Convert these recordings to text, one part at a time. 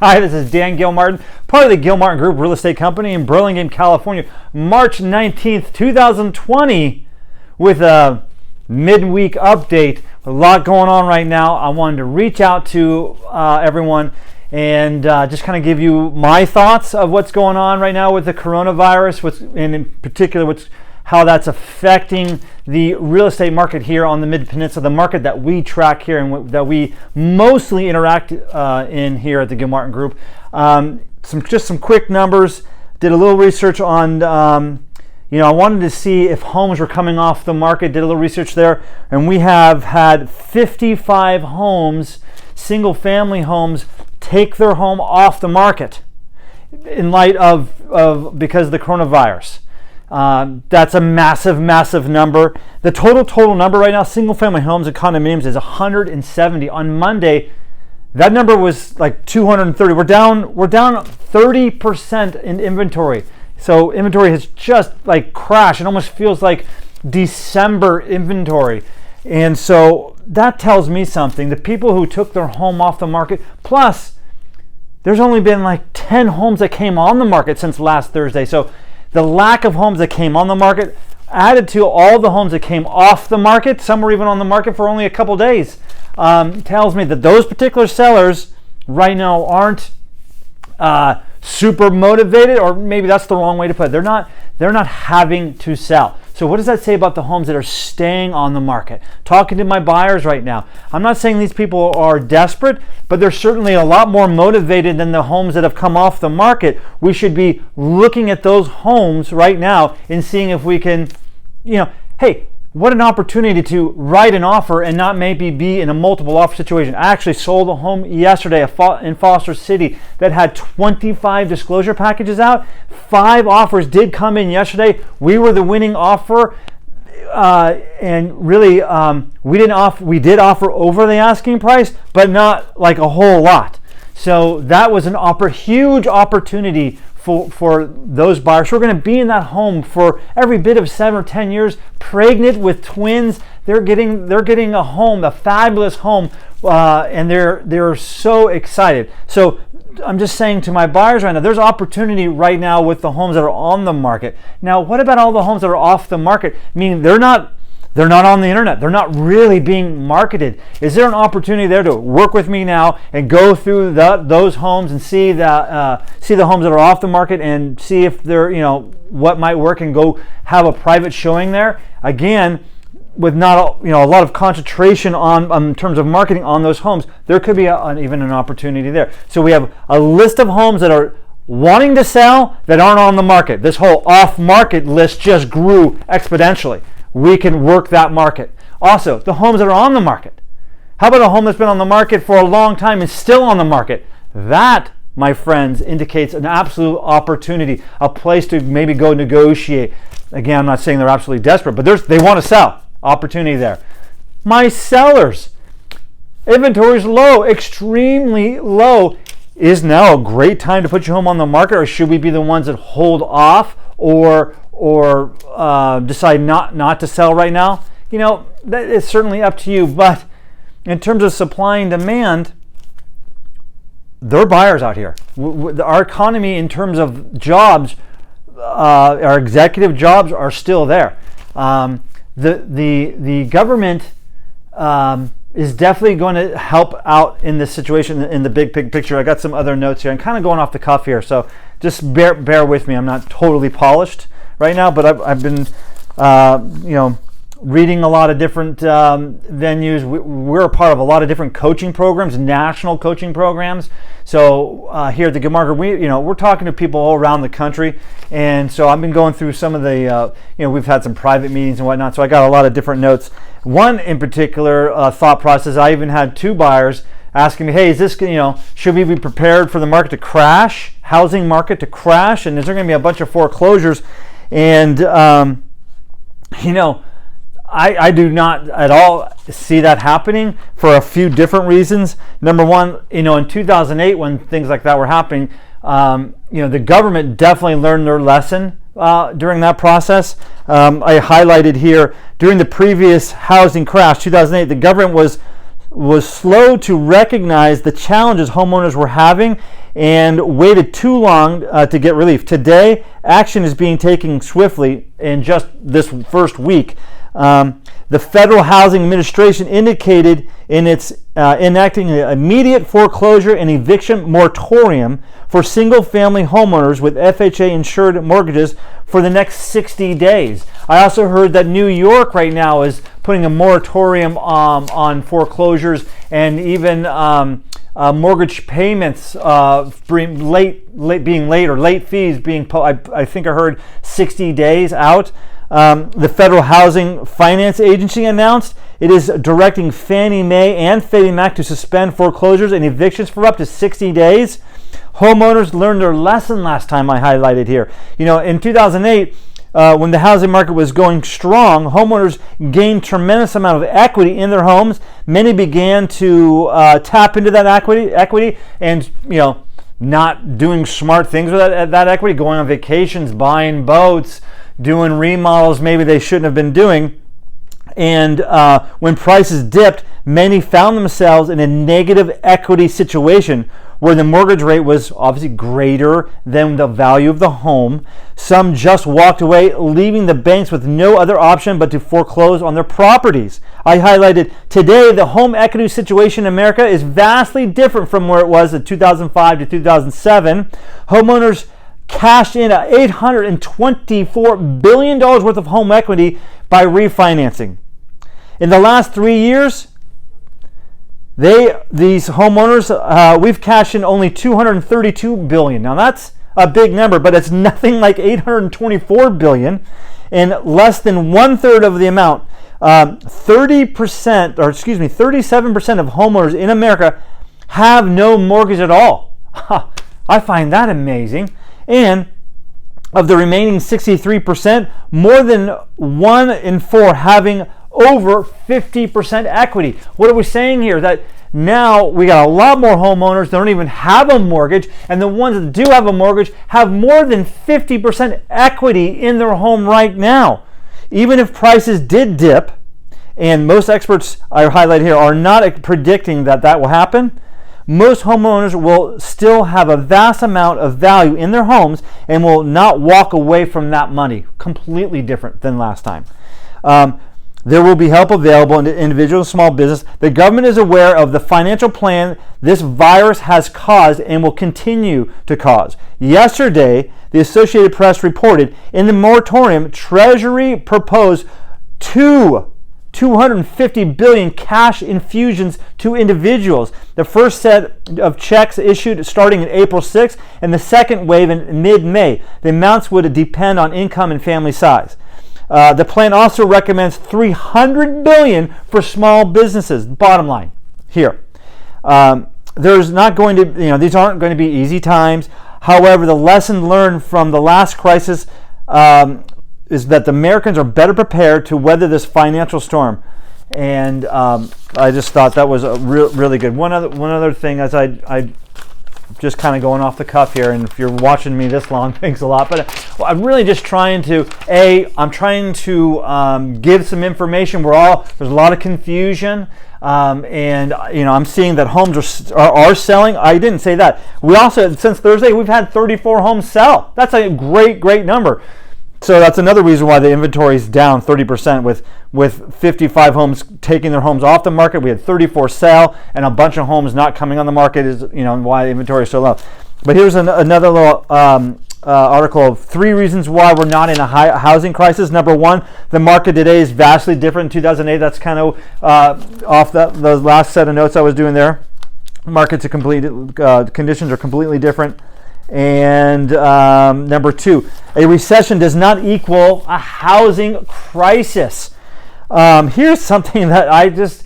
Hi, this is Dan Gilmartin, part of the Gilmartin Group Real Estate Company in Burlingame, California, March 19th, 2020, with a midweek update. A lot going on right now. I wanted to reach out to everyone and just kind of give you my thoughts of what's going on right now with the coronavirus, and in particular how that's affecting the real estate market here on the Mid-Peninsula, the market that we track here and that we mostly interact in here at the Gilmartin Group. Some quick numbers. Did a little research on, I wanted to see if homes were coming off the market. Did a little research there, and we have had 55 homes, single-family homes, take their home off the market in light of because of the coronavirus. That's a massive number. The total number right now, single family homes and condominiums, is 170. On Monday, that number was like 230. We're down 30% in inventory. So inventory has just like crashed. It almost feels like December inventory. And so that tells me something. The people who took their home off the market, plus there's only been like 10 homes that came on the market since last Thursday. So the lack of homes that came on the market added to all the homes that came off the market, some were even on the market for only a couple days, tells me that those particular sellers right now aren't super motivated, or maybe that's the wrong way to put it. They're not having to sell. So what does that say about the homes that are staying on the market? Talking to my buyers right now, I'm not saying these people are desperate, but they're certainly a lot more motivated than the homes that have come off the market. We should be looking at those homes right now and seeing if we can, hey, what an opportunity to write an offer and not maybe be in a multiple offer situation. I actually sold a home yesterday in Foster City that had 25 disclosure packages out. 5 offers did come in yesterday. We were the winning offer, and really we did offer over the asking price, but not like a whole lot. So that was a huge opportunity for those buyers who are going to be in that home for every bit of 7 or 10 years, pregnant with twins. They're getting a home, a fabulous home, and they're so excited. So I'm just saying to my buyers right now, there's opportunity right now with the homes that are on the market. Now, what about all the homes that are off the market? Meaning they're not on the internet. They're not really being marketed. Is there an opportunity there to work with me now and go through those homes and see the homes that are off the market and see if they're, what might work, and go have a private showing there? Again, with not a lot of concentration on in terms of marketing on those homes, there could be even an opportunity there. So we have a list of homes that are wanting to sell that aren't on the market. This whole off-market list just grew exponentially. We can work that market. Also, the homes that are on the market. How about a home that's been on the market for a long time and still on the market? That, my friends, indicates an absolute opportunity, a place to maybe go negotiate. Again, I'm not saying they're absolutely desperate, but they want to sell. Opportunity there. My sellers, inventory is low, extremely low. Is now a great time to put your home on the market, or should we be the ones that hold off or decide not to sell right now? That is certainly up to you. But in terms of supply and demand, there are buyers out here. Our economy, in terms of jobs, our executive jobs are still there. The government is definitely going to help out in this situation in the big picture. I got some other notes here. I'm kind of going off the cuff here, so just bear with me. I'm not totally polished right now, but I've been reading a lot of different venues. We're a part of a lot of different coaching programs, national coaching programs. So here at the Gilmartin, we're talking to people all around the country, and so I've been going through some of the we've had some private meetings and whatnot. So I got a lot of different notes. One in particular thought process. I even had 2 buyers asking me, "Hey, is this should we be prepared for the market to crash, housing market to crash, and is there going to be a bunch of foreclosures?" And I do not at all see that happening for a few different reasons. Number one, in 2008, when things like that were happening, the government definitely learned their lesson during that process. I highlighted here, during the previous housing crash, 2008, the government was slow to recognize the challenges homeowners were having and waited too long to get relief. Today, action is being taken swiftly in just this first week. The Federal Housing Administration indicated in its enacting an immediate foreclosure and eviction moratorium for single-family homeowners with FHA-insured mortgages for the next 60 days. I also heard that New York right now is putting a moratorium on foreclosures and even mortgage payments being late or late fees being, I think I heard 60 days out. The Federal Housing Finance Agency announced it is directing Fannie Mae and Freddie Mac to suspend foreclosures and evictions for up to 60 days. Homeowners learned their lesson last time, I highlighted here. In 2008, when the housing market was going strong, homeowners gained tremendous amount of equity in their homes. Many began to tap into that equity and, not doing smart things with that equity, going on vacations, buying boats, doing remodels maybe they shouldn't have been doing. And when prices dipped, many found themselves in a negative equity situation where the mortgage rate was obviously greater than the value of the home. Some just walked away, leaving the banks with no other option but to foreclose on their properties. I highlighted today the home equity situation in America is vastly different from where it was in 2005 to 2007. Homeowners cashed in $824 billion worth of home equity by refinancing. In the last 3 years, these homeowners, we've cashed in only $232 billion. Now that's a big number, but it's nothing like $824 billion, and less than 1/3 of the amount. 37% of homeowners in America have no mortgage at all. I find that amazing. And of the remaining 63%, more than 1 in 4 having over 50% equity. What are we saying here? That now we got a lot more homeowners that don't even have a mortgage, and the ones that do have a mortgage have more than 50% equity in their home right now. Even if prices did dip, and most experts I highlight here are not predicting that will happen, most homeowners will still have a vast amount of value in their homes and will not walk away from that money. Completely different than last time. There will be help available to individual and small business. The government is aware of the financial plan this virus has caused and will continue to cause. Yesterday, the Associated Press reported in the moratorium, Treasury proposed $250 billion cash infusions to individuals. The first set of checks issued starting in April 6th and the second wave in mid-May. The amounts would depend on income and family size. The plan also recommends $300 billion for small businesses. Bottom line here, there's not going to, these aren't going to be easy times. However, the lesson learned from the last crisis is that the Americans are better prepared to weather this financial storm. And I just thought that was really good. One other thing, as I just kind of going off the cuff here, and if you're watching me this long, thanks a lot. But I'm really just trying to, give some information. There's a lot of confusion, and I'm seeing that homes are selling. I didn't say that. We also, since Thursday, we've had 34 homes sell. That's a great number. So that's another reason why the inventory is down 30%, with 55 homes taking their homes off the market. We had 34 sell, and a bunch of homes not coming on the market is why the inventory is so low. But here's another little article of 3 reasons why we're not in a housing crisis. Number 1, the market today is vastly different in 2008. That's kind of off the last set of notes I was doing there. Markets are conditions are completely different. And number 2, a recession does not equal a housing crisis. Here's something that I just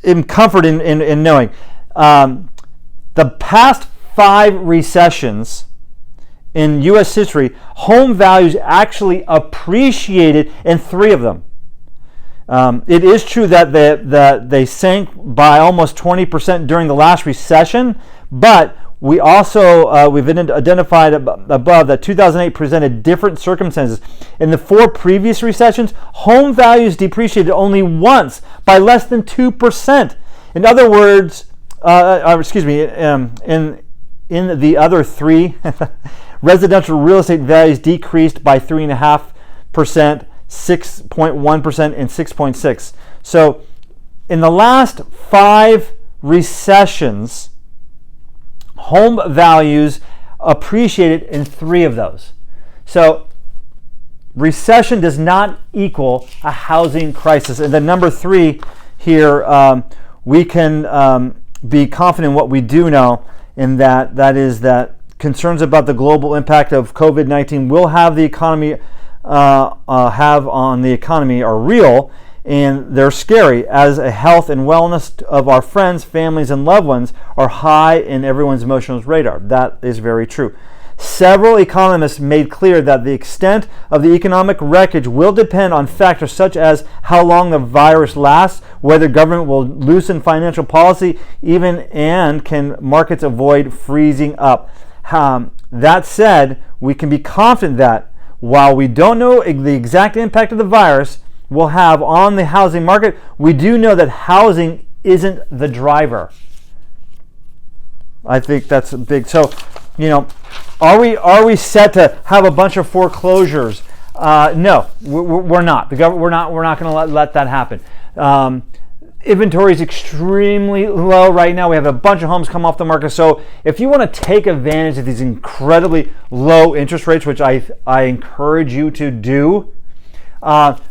am comforted in knowing. The past 5 recessions in U.S. history, home values actually appreciated in 3 of them. It is true that they sank by almost 20% during the last recession, but we also, we've identified above that 2008 presented different circumstances. In the 4 previous recessions, home values depreciated only once by less than 2%. In other words, in the other three, residential real estate values decreased by 3.5%, 6.1%, and 6.6%. So in the last 5 recessions, home values appreciated in 3 of those. So recession does not equal a housing crisis. And then number 3 here, we can be confident in what we do know, and that is that concerns about the global impact of COVID-19 will have the economy have on the economy are real, and they're scary, as a health and wellness of our friends, families, and loved ones are high in everyone's emotional radar. That is very true. Several economists made clear that the extent of the economic wreckage will depend on factors such as how long the virus lasts, whether government will loosen financial policy, and can markets avoid freezing up. That said, we can be confident that while we don't know the exact impact of the virus will have on the housing market, we do know that housing isn't the driver. I think that's big. So, are we set to have a bunch of foreclosures? No, we're not. We're not going to let that happen. Inventory is extremely low right now. We have a bunch of homes come off the market. So if you want to take advantage of these incredibly low interest rates, which I encourage you to do,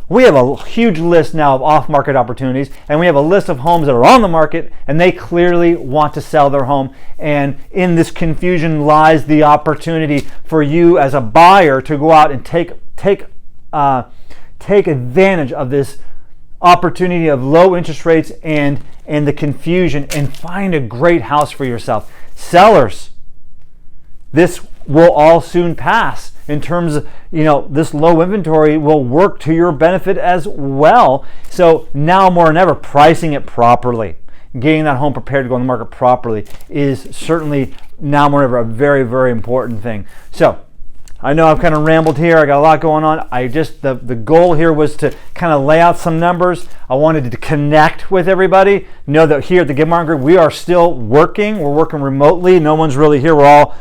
we have a huge list now of off-market opportunities, and we have a list of homes that are on the market, and they clearly want to sell their home. And in this confusion lies the opportunity for you as a buyer to go out and take advantage of this opportunity of low interest rates and the confusion, and find a great house for yourself. Sellers, this will all soon pass. In terms of, this low inventory will work to your benefit as well. So now more than ever, pricing it properly, getting that home prepared to go on the market properly is certainly now more than ever a very, very important thing. So I know I've kind of rambled here. I got a lot going on. The goal here was to kind of lay out some numbers. I wanted to connect with everybody. Know that here at the Gilmartin Group, we are still working. We're working remotely. No one's really here. We're all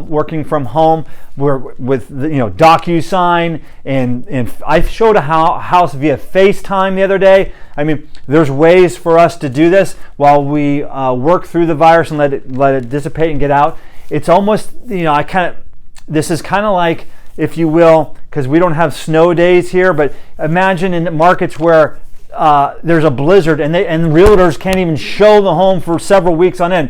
working from home. We're with DocuSign, and I showed a house via FaceTime the other day. I mean, there's ways for us to do this while we work through the virus and let it dissipate and get out. It's almost this is kind of like, if you will, because we don't have snow days here, but imagine in markets where there's a blizzard and realtors can't even show the home for several weeks on end.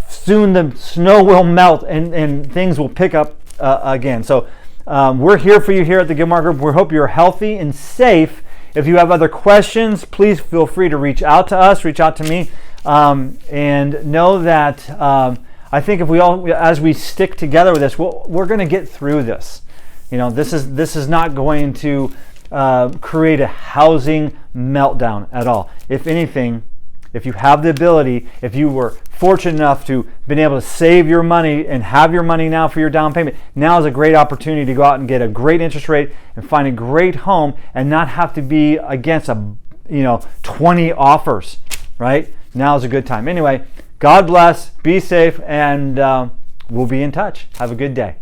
Soon the snow will melt and things will pick up again. So we're here for you here at the Gilmartin Group. We hope you're healthy and safe. If you have other questions, please feel free to reach out to us, reach out to me, and know that I think if as we stick together with this, we're going to get through this. This is not going to create a housing meltdown at all. If anything, if you have the ability, if you were fortunate enough to been able to save your money and have your money now for your down payment, now is a great opportunity to go out and get a great interest rate and find a great home and not have to be against 20 offers. Right? Now is a good time. Anyway, God bless, be safe, and we'll be in touch. Have a good day.